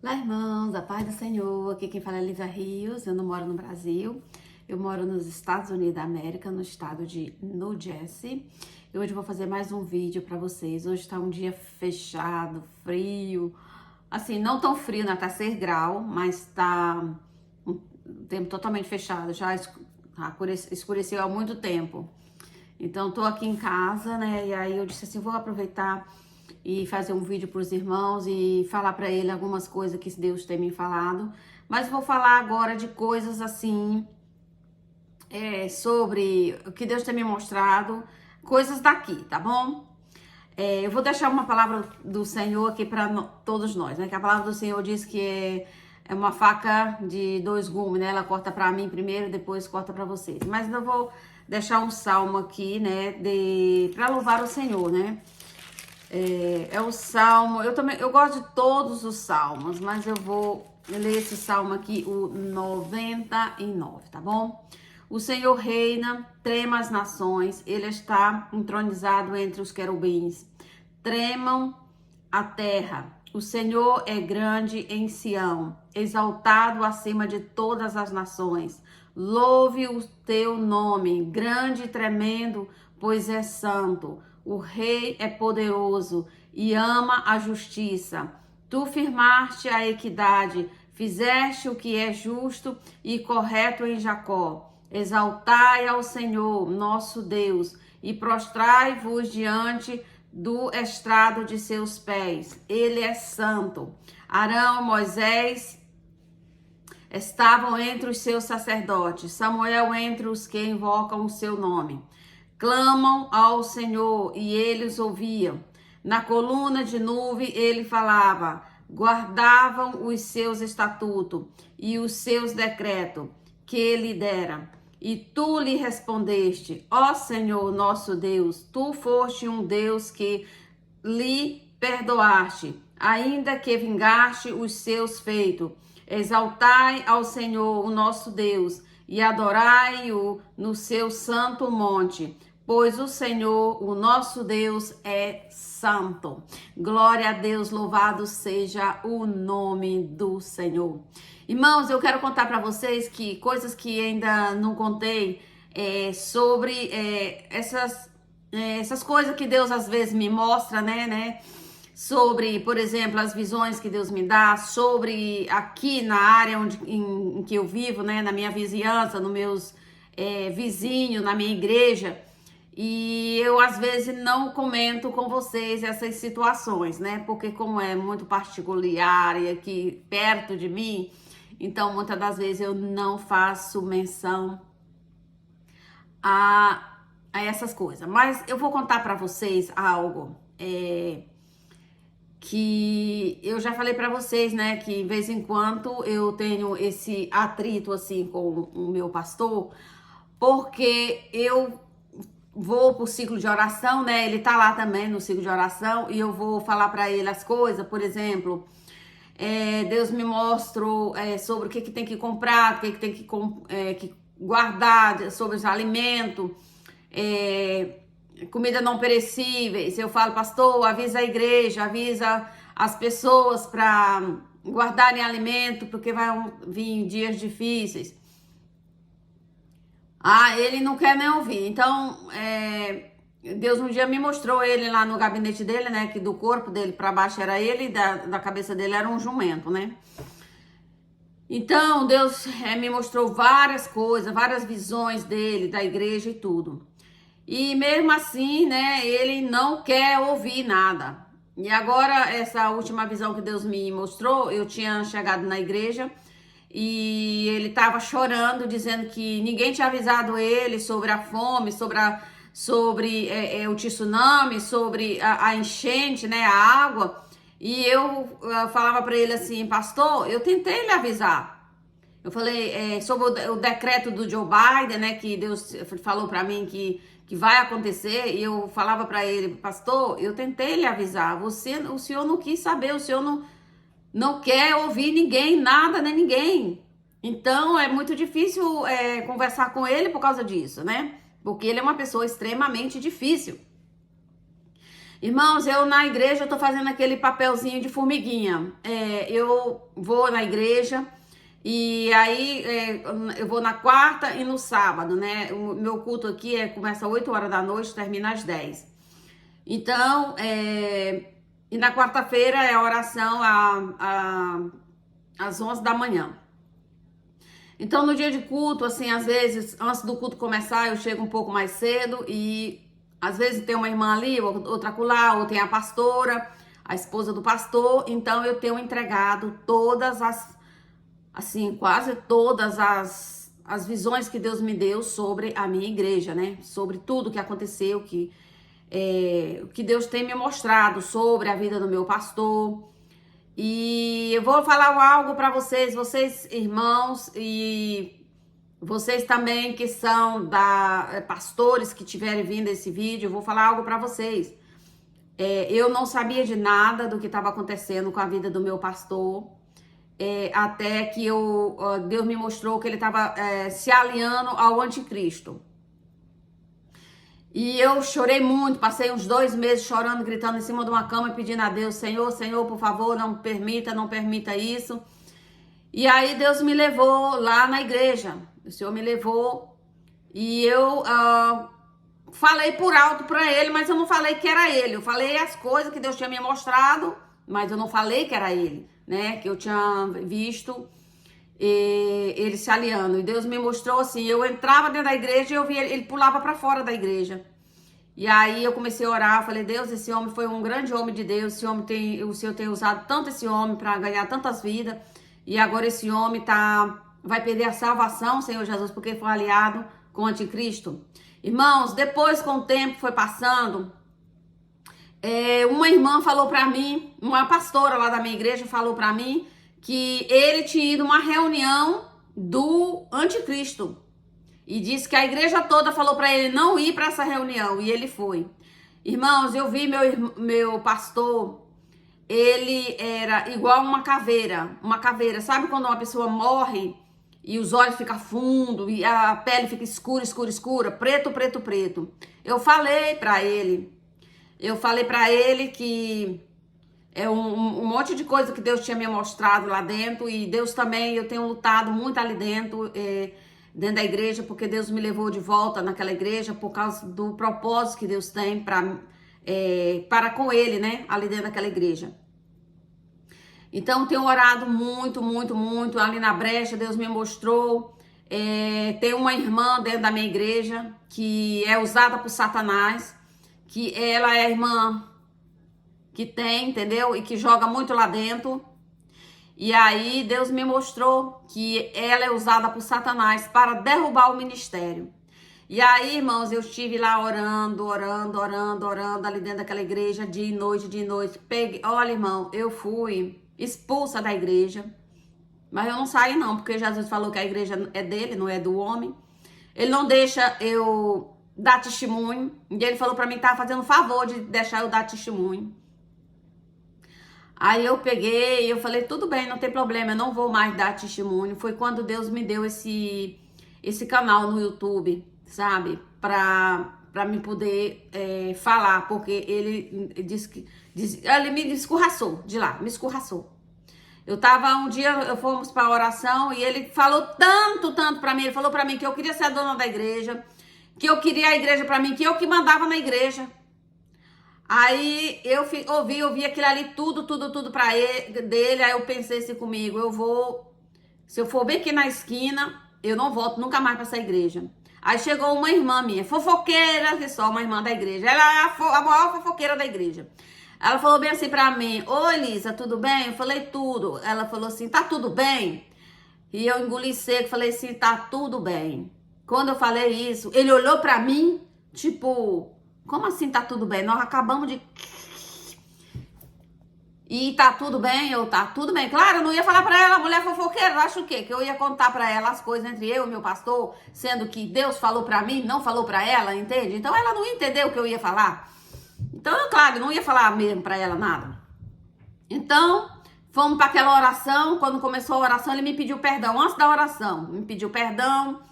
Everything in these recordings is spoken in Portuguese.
Olá, irmãos, a paz do Senhor. Aqui quem fala é Lívia Rios. Eu não moro no Brasil, eu moro nos Estados Unidos da América, no estado de New Jersey. E hoje eu vou fazer mais um vídeo para vocês. Hoje tá um dia fechado, frio. Assim, não tão frio, né? Tá 6 graus, mas tá um tempo totalmente fechado. Já escureceu há muito tempo. Então, tô aqui em casa, né? E aí eu disse assim, vou aproveitar e fazer um vídeo para os irmãos e falar para ele algumas coisas que Deus tem me falado. Mas vou falar agora de coisas assim, sobre o que Deus tem me mostrado, coisas daqui, tá bom? Eu vou deixar uma palavra do Senhor aqui para todos nós, né? Que a palavra do Senhor diz que é uma faca de 2 gumes, né? Ela corta para mim primeiro, depois corta para vocês. Mas eu vou deixar um salmo aqui, né? Para louvar o Senhor, né? É o salmo, eu gosto de todos os salmos, mas eu vou ler esse salmo aqui, o 99, tá bom? O Senhor reina, trema as nações, ele está entronizado entre os querubins. Tremam a terra, o Senhor é grande em Sião, exaltado acima de todas as nações. Louve o teu nome, grande e tremendo, pois é santo. O rei é poderoso e ama a justiça. Tu firmaste a equidade, fizeste o que é justo e correto em Jacó. Exaltai ao Senhor, nosso Deus, e prostrai-vos diante do estrado de seus pés. Ele é santo. Arão, Moisés estavam entre os seus sacerdotes, Samuel entre os que invocam o seu nome. Clamam ao Senhor e ele os ouvia. Na coluna de nuvem ele falava, guardavam os seus estatutos e os seus decretos que ele dera. E tu lhe respondeste, ó Senhor nosso Deus, tu foste um Deus que lhe perdoaste, ainda que vingaste os seus feitos. Exaltai ao Senhor, o nosso Deus, e adorai-o no seu santo monte, pois o Senhor, o nosso Deus, é santo. Glória a Deus, louvado seja o nome do Senhor. Irmãos, eu quero contar para vocês que coisas que ainda não contei sobre essas coisas que Deus às vezes me mostra, né? Sobre, por exemplo, as visões que Deus me dá, sobre aqui na área em que eu vivo, né? Na minha vizinhança, nos meus vizinhos, na minha igreja. E eu, às vezes, não comento com vocês essas situações, né? Porque como é muito particular e aqui perto de mim, então muitas das vezes eu não faço menção a essas coisas. Mas eu vou contar para vocês algo que eu já falei para vocês, né? Que de vez em quando eu tenho esse atrito assim com o meu pastor, porque eu vou pro ciclo de oração, né? Ele tá lá também no ciclo de oração e eu vou falar para ele as coisas, por exemplo, Deus me mostrou sobre o que tem que comprar, o que tem que guardar, sobre os alimentos, comida não perecíveis. Eu falo, pastor, avisa a igreja, avisa as pessoas para guardarem alimento, porque vai vir dias difíceis. Ele não quer nem ouvir. Então, Deus um dia me mostrou ele lá no gabinete dele, né? Que do corpo dele para baixo era ele e da cabeça dele era um jumento, né? Então, Deus me mostrou várias coisas, várias visões dele, da igreja e tudo. E mesmo assim, né? Ele não quer ouvir nada. E agora, essa última visão que Deus me mostrou, eu tinha chegado na igreja e ele estava chorando, dizendo que ninguém tinha avisado ele sobre a fome, sobre o tsunami, sobre a enchente, né, a água. E eu falava para ele assim, pastor, eu tentei lhe avisar. Eu falei sobre o decreto do Joe Biden, né, que Deus falou para mim que vai acontecer, e eu falava para ele, pastor, eu tentei lhe avisar, o senhor não quis saber, o senhor não quer ouvir ninguém, nada, nem ninguém. Então, é muito difícil conversar com ele por causa disso, né? Porque ele é uma pessoa extremamente difícil. Irmãos, eu na igreja eu tô fazendo aquele papelzinho de formiguinha. Eu vou na igreja e aí eu vou na quarta e no sábado, né? O meu culto aqui começa às 8 horas da noite, termina às 10. Então, e na quarta-feira é a oração às 11 da manhã. Então, no dia de culto, assim, às vezes, antes do culto começar, eu chego um pouco mais cedo e às vezes tem uma irmã ali, outra acolá, ou tem a pastora, a esposa do pastor. Então, eu tenho entregado todas as, assim, quase todas as visões que Deus me deu sobre a minha igreja, né? Sobre tudo que aconteceu, o que Deus tem me mostrado sobre a vida do meu pastor. E eu vou falar algo para vocês irmãos, e vocês também que são pastores que tiverem vindo esse vídeo, eu vou falar algo para vocês. Eu não sabia de nada do que estava acontecendo com a vida do meu pastor, até que Deus me mostrou que ele estava se aliando ao anticristo. E eu chorei muito, passei uns 2 meses chorando, gritando em cima de uma cama e pedindo a Deus, Senhor, por favor, não permita isso. E aí Deus me levou lá na igreja, o Senhor me levou e eu falei por alto para ele, mas eu não falei que era ele. Eu falei as coisas que Deus tinha me mostrado, mas eu não falei que era ele, né? Que eu tinha visto ele se aliando. E Deus me mostrou assim, eu entrava dentro da igreja e eu via ele pulava para fora da igreja. E aí eu comecei a orar, falei, Deus, esse homem foi um grande homem de Deus, o Senhor tem usado tanto esse homem para ganhar tantas vidas, e agora esse homem vai perder a salvação, Senhor Jesus, porque foi aliado com o anticristo. Irmãos, depois com o tempo foi passando, uma irmã falou para mim, uma pastora lá da minha igreja falou para mim, que ele tinha ido a uma reunião do anticristo. E disse que a igreja toda falou para ele não ir para essa reunião. E ele foi. Irmãos, eu vi meu pastor, ele era igual uma caveira. Uma caveira, sabe quando uma pessoa morre e os olhos ficam fundos e a pele fica escura, preto. Eu falei para ele que um monte de coisa que Deus tinha me mostrado lá dentro, e Deus também, eu tenho lutado muito ali dentro da igreja, porque Deus me levou de volta naquela igreja por causa do propósito que Deus tem para com ele, né, ali dentro daquela igreja. Então, tenho orado muito ali na brecha. Deus me mostrou, tem uma irmã dentro da minha igreja que é usada por Satanás, que ela é a irmã que tem, entendeu? E que joga muito lá dentro. E aí Deus me mostrou que ela é usada por Satanás para derrubar o ministério. E aí, irmãos, eu estive lá orando ali dentro daquela igreja, dia e noite. Olha, irmão, eu fui expulsa da igreja. Mas eu não saí não, porque Jesus falou que a igreja é dele, não é do homem. Ele não deixa eu dar testemunho. E ele falou para mim que estava fazendo favor de deixar eu dar testemunho. Aí eu peguei, eu falei, tudo bem, não tem problema, eu não vou mais dar testemunho. Foi quando Deus me deu esse canal no YouTube, sabe? Pra me poder falar, porque ele ele me escorraçou de lá, me escorraçou. Eu tava, um dia, fomos pra oração e ele falou tanto pra mim, ele falou pra mim que eu queria ser a dona da igreja, que eu queria a igreja pra mim, que eu que mandava na igreja. Aí eu ouvi aquilo ali, tudo pra ele, dele. Aí eu pensei assim comigo, se eu for bem aqui na esquina, eu não volto nunca mais pra essa igreja. Aí chegou uma irmã minha, fofoqueira, que só uma irmã da igreja. Ela é a maior fofoqueira da igreja. Ela falou bem assim pra mim, oi Elisa, tudo bem? Eu falei tudo. Ela falou assim, tá tudo bem? E eu engoli seco, falei assim, tá tudo bem. Quando eu falei isso, ele olhou pra mim, tipo... Como assim tá tudo bem? Nós acabamos de... E tá tudo bem? Tá tudo bem. Claro, eu não ia falar pra ela, mulher fofoqueira, acho o quê? Que eu ia contar pra ela as coisas entre eu e meu pastor, sendo que Deus falou pra mim, não falou pra ela, entende? Então ela não ia entender o que eu ia falar. Então, claro, eu não ia falar mesmo pra ela nada. Então, fomos pra aquela oração. Quando começou a oração, ele me pediu perdão. Antes da oração, me pediu perdão.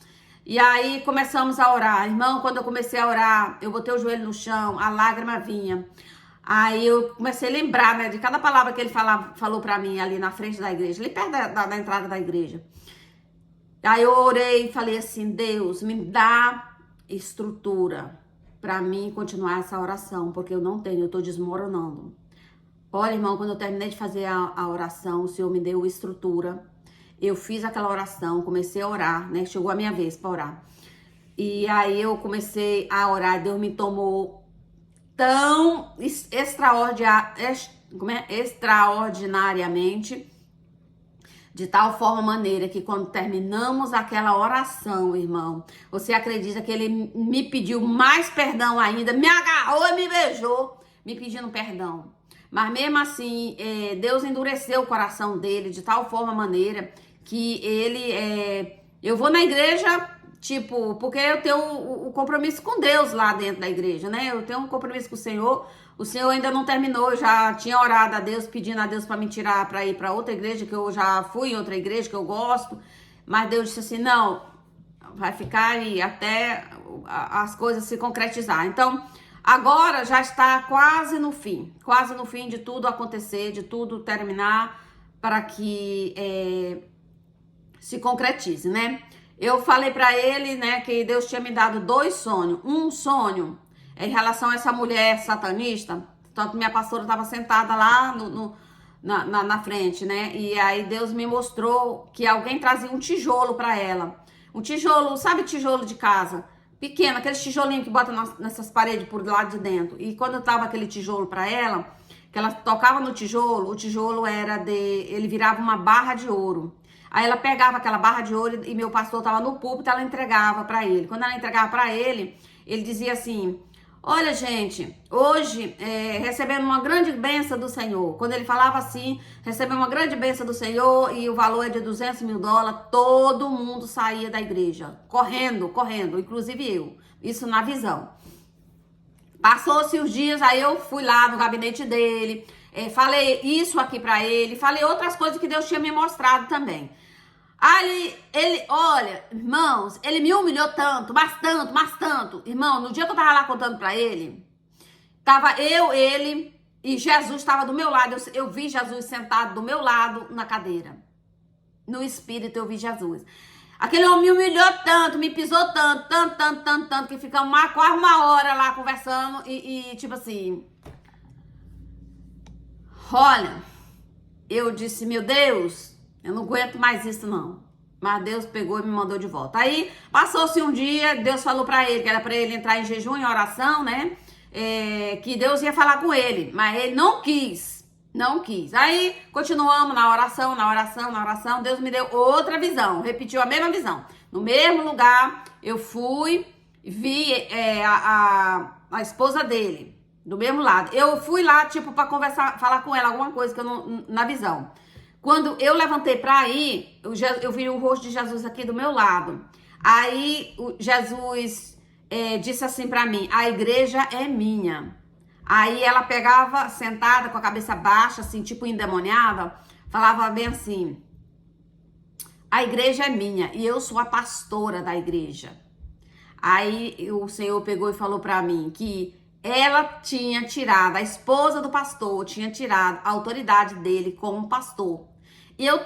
E aí começamos a orar. Irmão, quando eu comecei a orar, eu botei o joelho no chão, a lágrima vinha. Aí eu comecei a lembrar, né, de cada palavra que ele falou pra mim ali na frente da igreja, ali perto da entrada da igreja. Aí eu orei e falei assim, Deus, me dá estrutura pra mim continuar essa oração, porque eu não tenho, eu tô desmoronando. Olha, irmão, quando eu terminei de fazer a oração, o Senhor me deu estrutura. Eu fiz aquela oração, comecei a orar, né? Chegou a minha vez para orar. E aí eu comecei a orar, Deus me tomou tão extraordinariamente, de tal forma maneira que quando terminamos aquela oração, irmão, você acredita que ele me pediu mais perdão ainda, me agarrou e me beijou, me pedindo perdão. Mas mesmo assim, Deus endureceu o coração dele de tal forma maneira que eu vou na igreja, tipo, porque eu tenho o compromisso com Deus lá dentro da igreja, né? Eu tenho um compromisso com o Senhor ainda não terminou, eu já tinha orado a Deus, pedindo a Deus para me tirar para ir para outra igreja, que eu já fui em outra igreja, que eu gosto, mas Deus disse assim, não, vai ficar aí até as coisas se concretizar. Então, agora já está quase no fim de tudo acontecer, de tudo terminar, para que se concretize, né? Eu falei para ele, né, que Deus tinha me dado 2 sonhos. Um sonho em relação a essa mulher satanista, tanto minha pastora estava sentada lá na frente, né? E aí Deus me mostrou que alguém trazia um tijolo para ela. Um tijolo, sabe tijolo de casa? Pequeno, aqueles tijolinhos que bota nessas paredes por lado de dentro. E quando eu tava aquele tijolo para ela, que ela tocava no tijolo, o tijolo ele virava uma barra de ouro. Aí ela pegava aquela barra de ouro e meu pastor tava no púlpito, ela entregava para ele. Quando ela entregava para ele, ele dizia assim: olha, gente, hoje recebendo uma grande bênção do Senhor. Quando ele falava assim, recebendo uma grande bênção do Senhor e o valor é de $200 mil, todo mundo saía da igreja, correndo, inclusive eu. Isso na visão. Passou-se os dias, aí eu fui lá no gabinete dele, falei isso aqui pra ele, falei outras coisas que Deus tinha me mostrado também. Aí ele, olha, irmãos, ele me humilhou tanto, mas tanto. Irmão, no dia que eu tava lá contando pra ele, tava ele e Jesus tava do meu lado. Eu vi Jesus sentado do meu lado na cadeira. No espírito eu vi Jesus. Aquele homem me humilhou tanto, me pisou tanto, que ficamos quase uma hora lá conversando e tipo assim, olha, eu disse, meu Deus, eu não aguento mais isso não. Mas Deus pegou e me mandou de volta. Aí, passou-se um dia, Deus falou pra ele, que era pra ele entrar em jejum e oração, né? Que Deus ia falar com ele, mas ele não quis. Aí, continuamos na oração. Deus me deu outra visão, repetiu a mesma visão. No mesmo lugar, eu fui, vi a esposa dele, do mesmo lado. Eu fui lá, tipo, pra conversar, falar com ela alguma coisa que eu não, na visão. Quando eu levantei pra ir, eu vi o rosto de Jesus aqui do meu lado. Aí, Jesus disse assim pra mim, a igreja é minha. Aí ela pegava, sentada, com a cabeça baixa, assim, tipo endemoniada, falava bem assim, a igreja é minha e eu sou a pastora da igreja. Aí o Senhor pegou e falou pra mim que ela tinha tirado, a esposa do pastor tinha tirado a autoridade dele como pastor. E eu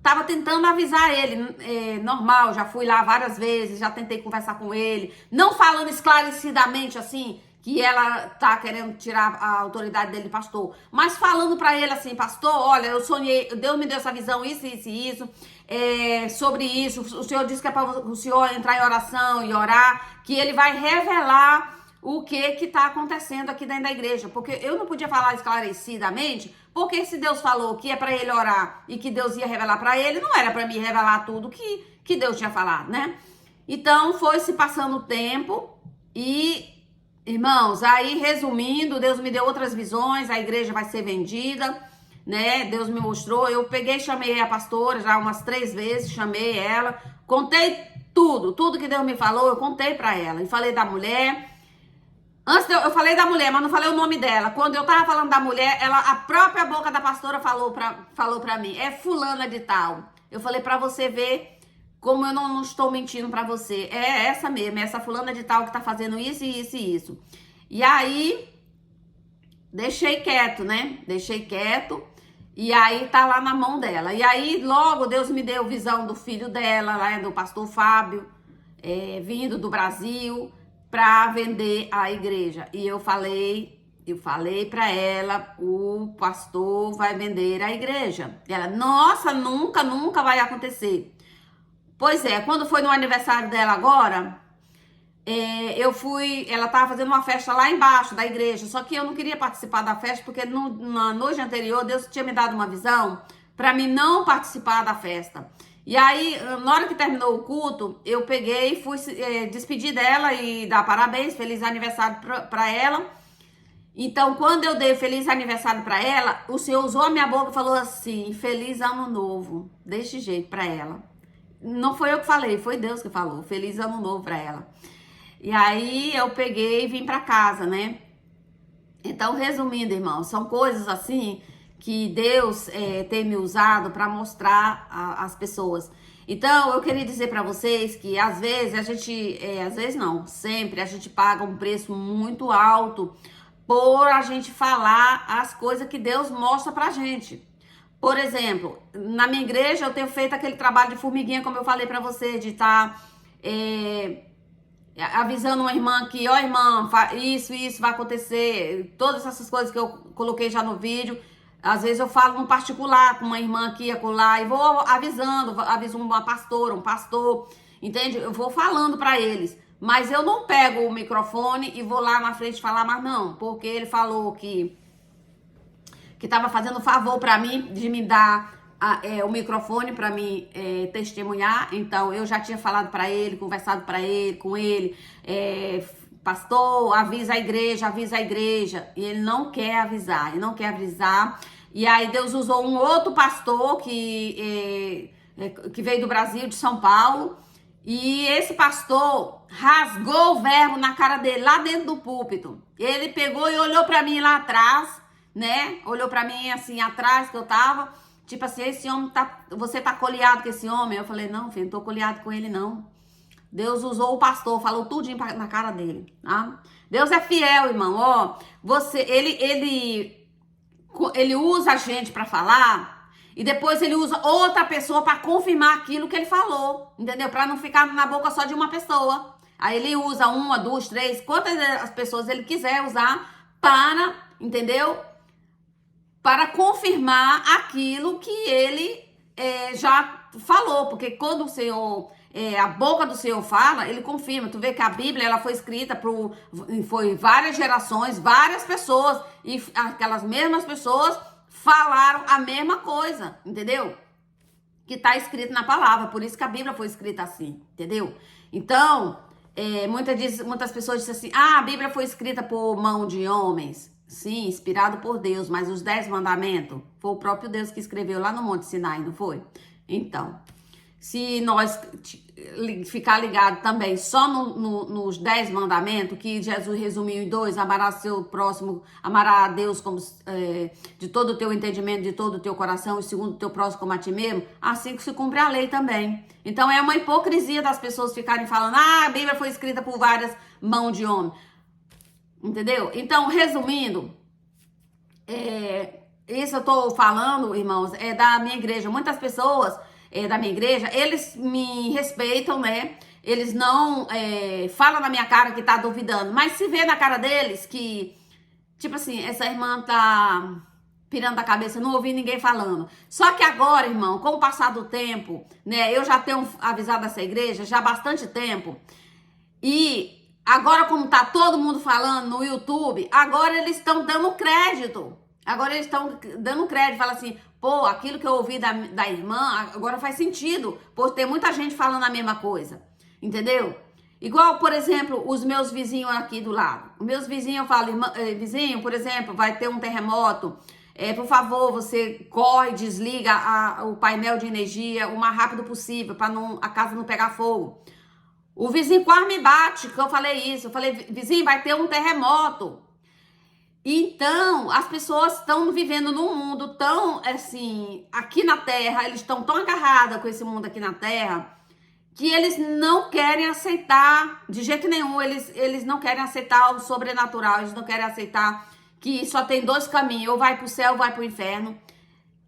tava tentando avisar ele, normal, já fui lá várias vezes, já tentei conversar com ele, não falando esclarecidamente assim, que ela tá querendo tirar a autoridade dele de pastor, mas falando pra ele assim, pastor, olha, eu sonhei, Deus me deu essa visão, isso, sobre isso, o Senhor disse que é para o Senhor entrar em oração e orar, que ele vai revelar o que tá acontecendo aqui dentro da igreja, porque eu não podia falar esclarecidamente, porque se Deus falou que é para ele orar e que Deus ia revelar para ele, não era para me revelar tudo que Deus tinha falado, né? Então, foi se passando o tempo e, irmãos, aí resumindo, Deus me deu outras visões, a igreja vai ser vendida, né? Deus me mostrou, eu peguei e chamei a pastora já umas 3 vezes, chamei ela, contei tudo que Deus me falou, eu contei para ela e falei da mulher. Antes eu falei da mulher, mas não falei o nome dela. Quando eu tava falando da mulher, a própria boca da pastora falou pra mim, é fulana de tal. Eu falei pra você ver como eu não estou mentindo pra você. É essa mesmo, é essa fulana de tal que tá fazendo isso. E aí, deixei quieto, né? Deixei quieto. E aí tá lá na mão dela. E aí logo Deus me deu visão do filho dela, lá do pastor Fábio, vindo do Brasil para vender a igreja. E eu falei para ela, o pastor vai vender a igreja. E ela, nossa, nunca vai acontecer. Pois é, quando foi no aniversário dela agora, eu fui, ela tava fazendo uma festa lá embaixo da igreja, só que eu não queria participar da festa, porque na noite anterior Deus tinha me dado uma visão para mim não participar da festa. E aí, na hora que terminou o culto, eu peguei e fui despedir dela e dar parabéns, feliz aniversário para ela. Então, quando eu dei feliz aniversário para ela, o Senhor usou a minha boca e falou assim, feliz ano novo, desse jeito para ela. Não foi eu que falei, foi Deus que falou, feliz ano novo para ela. E aí eu peguei e vim para casa, né? Então, resumindo, irmãos, são coisas assim que Deus tem me usado para mostrar às pessoas. Então, eu queria dizer para vocês que às vezes a gente, às vezes não, sempre a gente paga um preço muito alto por a gente falar as coisas que Deus mostra pra gente. Por exemplo, na minha igreja eu tenho feito aquele trabalho de formiguinha, como eu falei para você, de estar avisando uma irmã que, ó, irmã, isso vai acontecer, todas essas coisas que eu coloquei já no vídeo. Às vezes eu falo no particular com uma irmã aqui, acolá, e vou avisando, aviso uma pastora, um pastor, entende? Eu vou falando para eles, mas eu não pego o microfone e vou lá na frente falar mais não, porque ele falou que estava fazendo favor para mim de me dar o microfone para mim testemunhar. Então eu já tinha falado para ele, conversado com ele, pastor, avisa a igreja, e ele não quer avisar, e aí Deus usou um outro pastor que veio do Brasil, de São Paulo, e esse pastor rasgou o verbo na cara dele, lá dentro do púlpito. Ele pegou e olhou para mim lá atrás, né? Olhou pra mim assim, atrás que eu tava, tipo assim, esse homem você tá coleado com esse homem? Eu falei, não, filho, não tô coleado com ele, não. Deus usou o pastor, falou tudinho na cara dele, tá? Deus é fiel, irmão, ó. Ele usa a gente pra falar e depois ele usa outra pessoa pra confirmar aquilo que ele falou, entendeu? Pra não ficar na boca só de uma pessoa. Aí ele usa uma, duas, três, quantas as pessoas ele quiser usar para, entendeu? Para confirmar aquilo que ele já falou, porque quando o Senhor, a boca do Senhor fala, ele confirma. Tu vê que a Bíblia ela foi escrita foi várias gerações, várias pessoas, e aquelas mesmas pessoas falaram a mesma coisa, entendeu? Que está escrito na palavra, por isso que a Bíblia foi escrita assim, entendeu? Então, muitas pessoas dizem assim, a Bíblia foi escrita por mão de homens. Sim, inspirado por Deus, mas os 10 mandamentos foi o próprio Deus que escreveu lá no Monte Sinai, não foi? Então, se nós ficar ligado também só nos 10 mandamentos, que Jesus resumiu em 2, amarás seu próximo, amará a Deus como, de todo o teu entendimento, de todo o teu coração, e segundo o teu próximo como a ti mesmo, assim que se cumpre a lei também. Então, é uma hipocrisia das pessoas ficarem falando, a Bíblia foi escrita por várias mãos de homem. Entendeu? Então, resumindo, isso eu tô falando, irmãos, da minha igreja. Muitas pessoas da minha igreja, eles me respeitam, né? Eles não falam na minha cara que tá duvidando, mas se vê na cara deles que, tipo assim, essa irmã tá pirando a cabeça, não ouvi ninguém falando. Só que agora, irmão, com o passar do tempo, né? Eu já tenho avisado essa igreja já há bastante tempo, e agora, como tá todo mundo falando no YouTube, agora eles estão dando crédito. Agora eles estão dando crédito. Fala assim, pô, aquilo que eu ouvi da irmã, agora faz sentido. Por ter muita gente falando a mesma coisa. Entendeu? Igual, por exemplo, os meus vizinhos aqui do lado. Os meus vizinhos, eu falo, vizinho, por exemplo, vai ter um terremoto. Por favor, você corre, desliga o painel de energia o mais rápido possível, para a casa não pegar fogo. O vizinho quase me bate, que eu falei isso. Eu falei, vizinho, vai ter um terremoto. Então, as pessoas estão vivendo num mundo tão, assim, aqui na Terra, eles estão tão agarrados com esse mundo aqui na Terra, que eles não querem aceitar, de jeito nenhum, eles não querem aceitar o sobrenatural, eles não querem aceitar que só tem dois caminhos, ou vai para o céu ou vai para o inferno.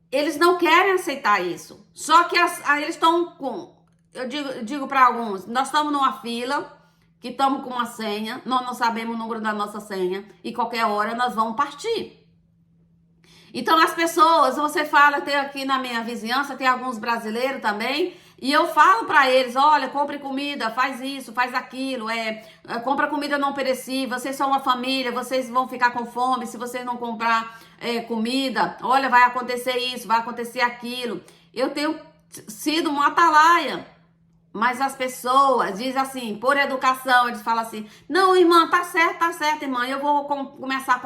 Eles não querem aceitar isso. Só que eles estão com... Eu digo para alguns, nós estamos numa fila, que estamos com uma senha, nós não sabemos o número da nossa senha, e qualquer hora nós vamos partir. Então as pessoas, você fala, tem aqui na minha vizinhança, tem alguns brasileiros também, e eu falo para eles, olha, compre comida, faz isso, faz aquilo, compra comida não perecível, vocês são uma família, vocês vão ficar com fome se vocês não comprar comida, olha, vai acontecer isso, vai acontecer aquilo. Eu tenho sido uma atalaia, mas as pessoas dizem assim, por educação, eles falam assim, não, irmã, tá certo, irmã, eu vou começar a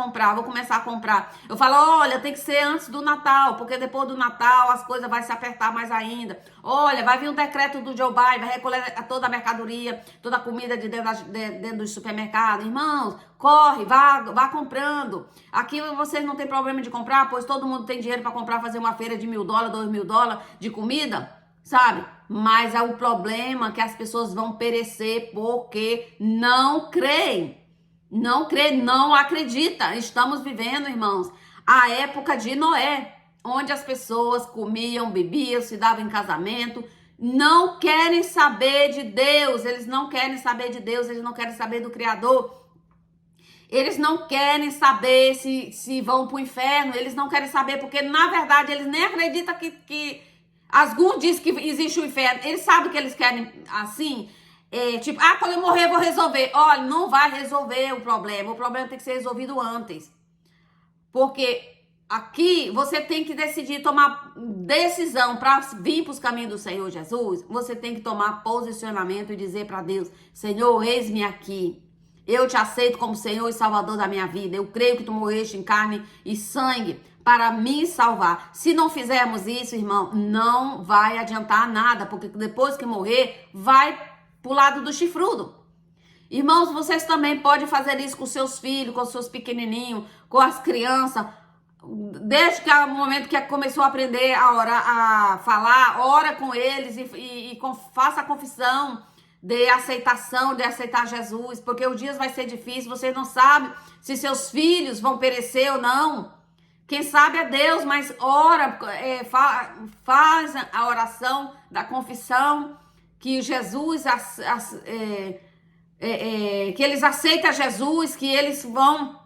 comprar. Eu falo, olha, tem que ser antes do Natal, porque depois do Natal as coisas vão se apertar mais ainda. Olha, vai vir um decreto do Joe Biden, vai recolher toda a mercadoria, toda a comida de dentro do supermercado. Irmãos, corre, vá comprando. Aqui vocês não tem problema de comprar, pois todo mundo tem dinheiro para comprar, fazer uma feira de $1.000, $2.000 de comida, sabe? Mas é o problema que as pessoas vão perecer porque não creem. Não creem, não acreditam. Estamos vivendo, irmãos, a época de Noé, onde as pessoas comiam, bebiam, se davam em casamento, não querem saber de Deus, eles não querem saber de Deus, eles não querem saber do Criador. Eles não querem saber se vão para o inferno, eles não querem saber, porque na verdade eles nem acreditam que alguns dizem que existe o inferno. Eles sabem que eles querem assim, tipo, quando eu morrer eu vou resolver. Olha, não vai resolver o problema tem que ser resolvido antes. Porque aqui você tem que decidir, tomar decisão para vir para os caminhos do Senhor Jesus. Você tem que tomar posicionamento e dizer para Deus, Senhor, eis-me aqui. Eu te aceito como Senhor e Salvador da minha vida. Eu creio que tu morreste em carne e sangue para me salvar. Se não fizermos isso, irmão, não vai adiantar nada, porque depois que morrer, vai pro lado do chifrudo. Irmãos, vocês também podem fazer isso com seus filhos, com seus pequenininhos, com as crianças. Desde que o momento que começou a aprender a orar, a falar, ora com eles e faça a confissão de aceitação, de aceitar Jesus, porque os dias vai ser difícil, vocês não sabem se seus filhos vão perecer ou não. Quem sabe é Deus, mas ora, faz a oração da confissão, que Jesus, que eles aceitam Jesus, que eles vão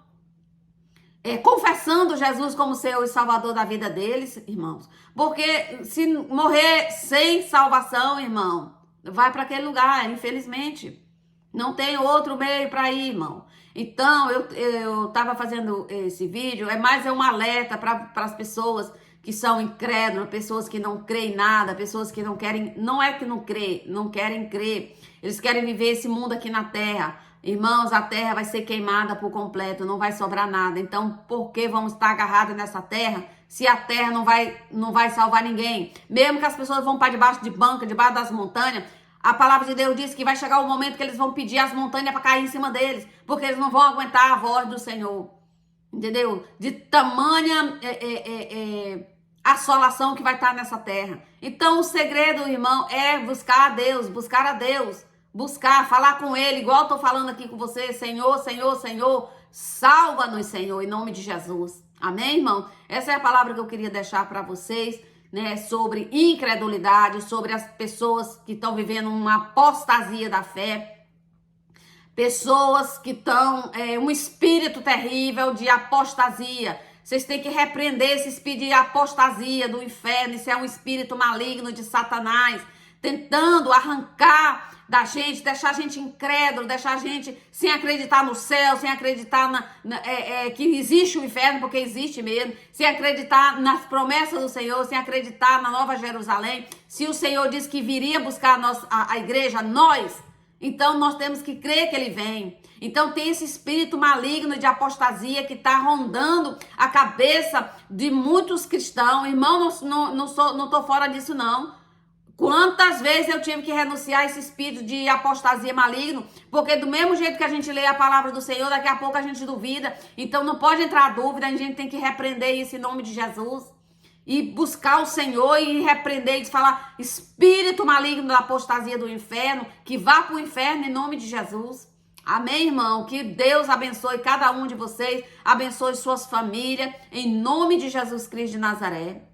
confessando Jesus como Senhor e Salvador da vida deles, irmãos. Porque se morrer sem salvação, irmão, vai para aquele lugar, infelizmente. Não tem outro meio para ir, irmão. Então, eu estava fazendo esse vídeo, mais um alerta para as pessoas que são incrédulas, pessoas que não creem em nada, pessoas que não querem, não é que não creem, não querem crer. Eles querem viver esse mundo aqui na terra. Irmãos, a terra vai ser queimada por completo, não vai sobrar nada. Então, por que vamos estar agarrados nessa terra se a terra não vai salvar ninguém? Mesmo que as pessoas vão para debaixo de banca, debaixo das montanhas, a palavra de Deus diz que vai chegar o momento que eles vão pedir as montanhas para cair em cima deles, porque eles não vão aguentar a voz do Senhor. Entendeu? De tamanha assolação que vai estar nessa terra. Então, o segredo, irmão, é buscar a Deus, buscar, falar com Ele, igual eu tô falando aqui com você, Senhor, Senhor, Senhor, salva-nos, Senhor, em nome de Jesus. Amém, irmão? Essa é a palavra que eu queria deixar para vocês, né, sobre incredulidade, sobre as pessoas que estão vivendo uma apostasia da fé, pessoas que estão um espírito terrível de apostasia. Vocês têm que repreender esse espírito de apostasia do inferno. Isso é um espírito maligno de Satanás, tentando arrancar da gente, deixar a gente incrédulo, deixar a gente sem acreditar no céu, sem acreditar que existe o inferno, porque existe mesmo, sem acreditar nas promessas do Senhor, sem acreditar na Nova Jerusalém. Se o Senhor disse que viria buscar a igreja, então nós temos que crer que Ele vem. Então tem esse espírito maligno de apostasia que está rondando a cabeça de muitos cristãos. Irmão, não estou fora disso não. Quantas vezes eu tive que renunciar a esse espírito de apostasia maligno, porque do mesmo jeito que a gente lê a palavra do Senhor, daqui a pouco a gente duvida, então não pode entrar dúvida, a gente tem que repreender isso em nome de Jesus, e buscar o Senhor e repreender e falar, espírito maligno da apostasia do inferno, que vá para o inferno em nome de Jesus. Amém, irmão? Que Deus abençoe cada um de vocês, abençoe suas famílias, em nome de Jesus Cristo de Nazaré.